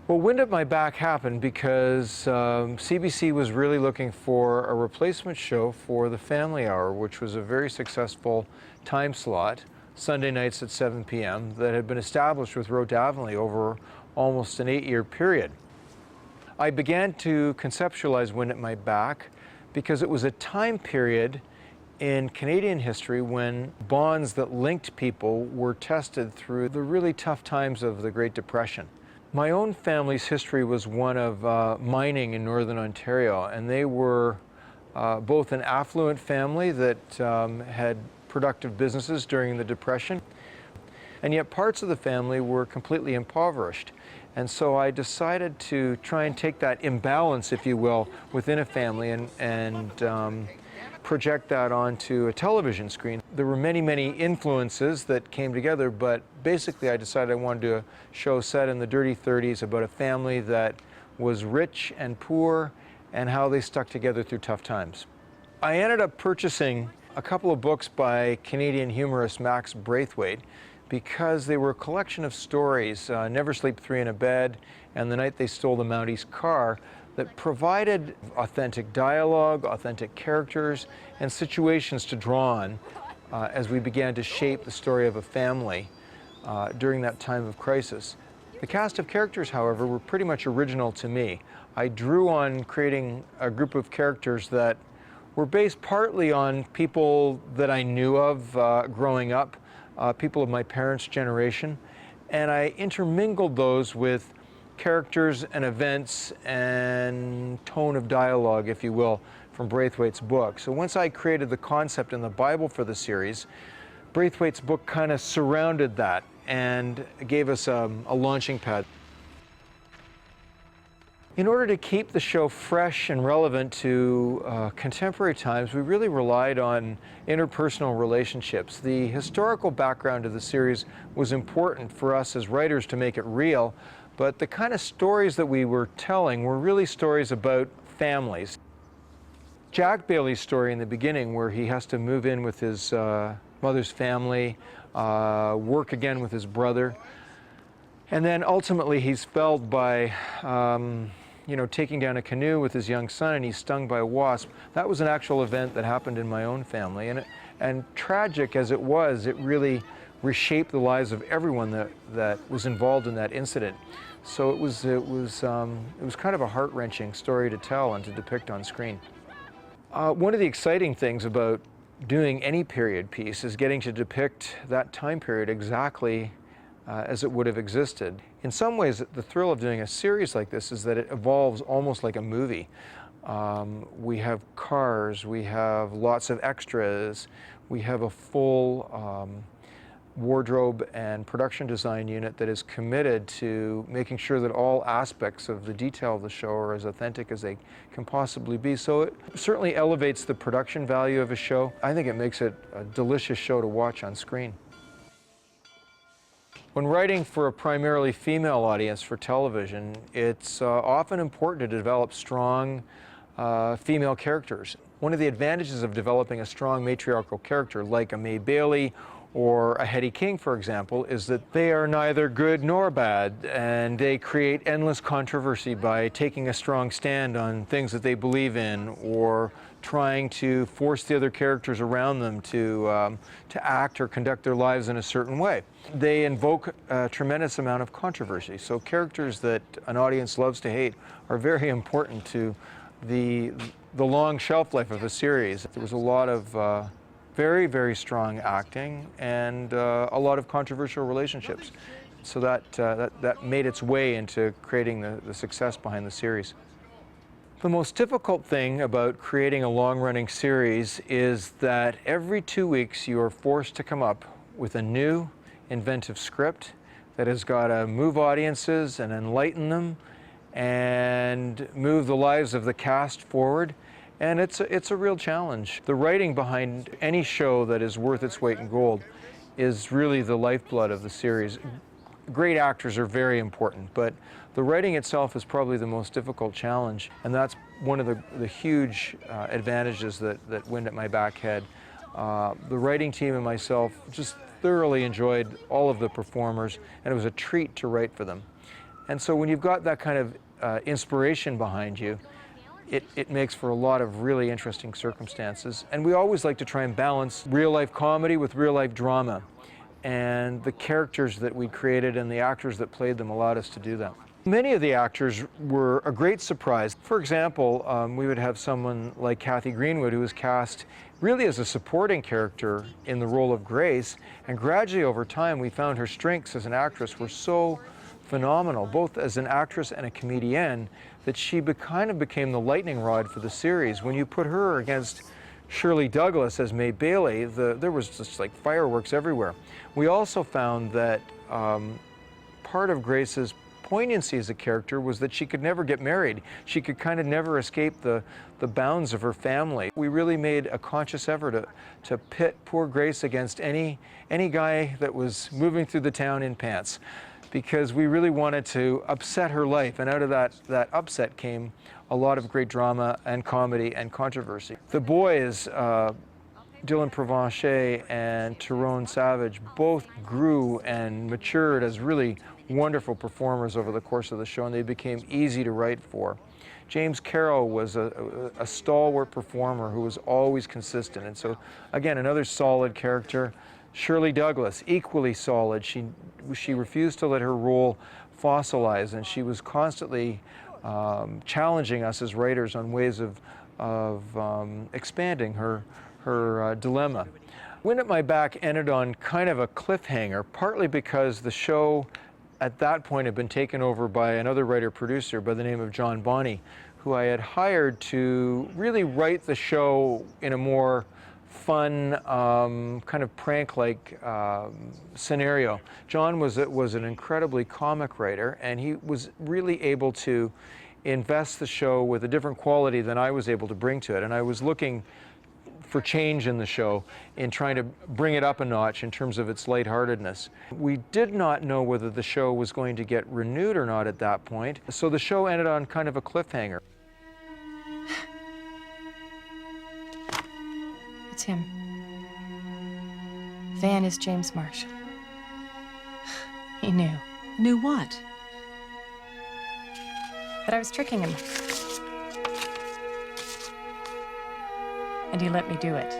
Well, Wind at My Back happened because CBC was really looking for a replacement show for the Family Hour, which was a very successful time slot, Sunday nights at 7 p.m., that had been established with Rote Avonlea over almost an 8-year period. I began to conceptualize Wind at My Back because it was a time period in Canadian history when bonds that linked people were tested through the really tough times of the Great Depression. My own family's history was one of mining in Northern Ontario, and they were both an affluent family that had productive businesses during the Depression, and yet parts of the family were completely impoverished. And so I decided to try and take that imbalance, if you will, within a family and project that onto a television screen. There were many, many influences that came together, but basically I decided I wanted to do a show set in the dirty 30s about a family that was rich and poor and how they stuck together through tough times. I ended up purchasing a couple of books by Canadian humorist Max Braithwaite because they were a collection of stories, Never Sleep Three in a Bed and The Night They Stole the Mountie's Car, that provided authentic dialogue, authentic characters, and situations to draw on as we began to shape the story of a family during that time of crisis. The cast of characters, however, were pretty much original to me. I drew on creating a group of characters that were based partly on people that I knew of growing up, people of my parents' generation, and I intermingled those with characters and events and tone of dialogue, if you will, from Braithwaite's book. So once I created the concept and the Bible for the series, Braithwaite's book kind of surrounded that and gave us a launching pad. In order to keep the show fresh and relevant to contemporary times, we really relied on interpersonal relationships. The historical background of the series was important for us as writers to make it real, but the kind of stories that we were telling were really stories about families. Jack Bailey's story in the beginning, where he has to move in with his mother's family, work again with his brother, and then ultimately he's felled by taking down a canoe with his young son, and he's stung by a wasp. That was an actual event that happened in my own family, and tragic as it was, it really reshaped the lives of everyone that was involved in that incident. So it was kind of a heart-wrenching story to tell and to depict on screen. One of the exciting things about doing any period piece is getting to depict that time period exactly as it would have existed. In some ways, the thrill of doing a series like this is that it evolves almost like a movie. We have cars, we have lots of extras, we have a full wardrobe and production design unit that is committed to making sure that all aspects of the detail of the show are as authentic as they can possibly be. So it certainly elevates the production value of a show. I think it makes it a delicious show to watch on screen. When writing for a primarily female audience for television, it's often important to develop strong female characters. One of the advantages of developing a strong matriarchal character like a May Bailey or a Hetty King, for example, is that they are neither good nor bad, and they create endless controversy by taking a strong stand on things that they believe in or trying to force the other characters around them to act or conduct their lives in a certain way. They invoke a tremendous amount of controversy. So characters that an audience loves to hate are very important to the long shelf life of a series. There was a lot of very, very strong acting and a lot of controversial relationships. So that made its way into creating the success behind the series. The most difficult thing about creating a long-running series is that every 2 weeks you are forced to come up with a new, inventive script that has got to move audiences and enlighten them and move the lives of the cast forward. And it's a real challenge. The writing behind any show that is worth its weight in gold is really the lifeblood of the series. Great actors are very important, but the writing itself is probably the most difficult challenge, and that's one of the huge advantages that Wind at My Back had. The writing team and myself just thoroughly enjoyed all of the performers, and it was a treat to write for them. And so when you've got that kind of inspiration behind you, it makes for a lot of really interesting circumstances. And we always like to try and balance real-life comedy with real-life drama. And the characters that we created and the actors that played them allowed us to do that. Many of the actors were a great surprise. For example, we would have someone like Kathy Greenwood, who was cast really as a supporting character in the role of Grace, and gradually over time we found her strengths as an actress were so phenomenal, both as an actress and a comedienne, that she kind of became the lightning rod for the series. When you put her against Shirley Douglas as May Bailey, there was just like fireworks everywhere. We also found that part of Grace's poignancy as a character was that she could never get married. She could kind of never escape the bounds of her family. We really made a conscious effort to pit poor Grace against any guy that was moving through the town in pants, because we really wanted to upset her life, and out of that upset came a lot of great drama and comedy and controversy. The boys, Dylan Provencher and Tyrone Savage, both grew and matured as really wonderful performers over the course of the show, and they became easy to write for. James Carroll was a stalwart performer who was always consistent, and so again, another solid character. Shirley Douglas, equally solid. She refused to let her role fossilize, and she was constantly challenging us as writers on ways of expanding her dilemma. Wind at My Back ended on kind of a cliffhanger, partly because the show at that point had been taken over by another writer-producer by the name of John Bonney, who I had hired to really write the show in a more fun, kind of prank-like scenario. John was an incredibly comic writer, and he was really able to invest the show with a different quality than I was able to bring to it. And I was looking for change in the show, in trying to bring it up a notch in terms of its lightheartedness. We did not know whether the show was going to get renewed or not at that point, so the show ended on kind of a cliffhanger. It's him. Van is James Marshall. He knew. Knew what? That I was tricking him. And he let me do it.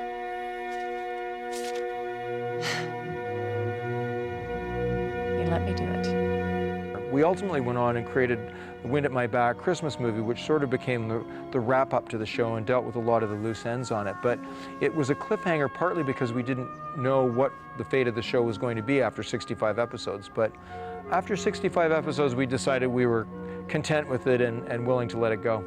He let me do it. We ultimately went on and created the Wind at My Back Christmas movie, which sort of became the wrap-up to the show and dealt with a lot of the loose ends on it. But it was a cliffhanger partly because we didn't know what the fate of the show was going to be after 65 episodes. But after 65 episodes, we decided we were content with it and willing to let it go.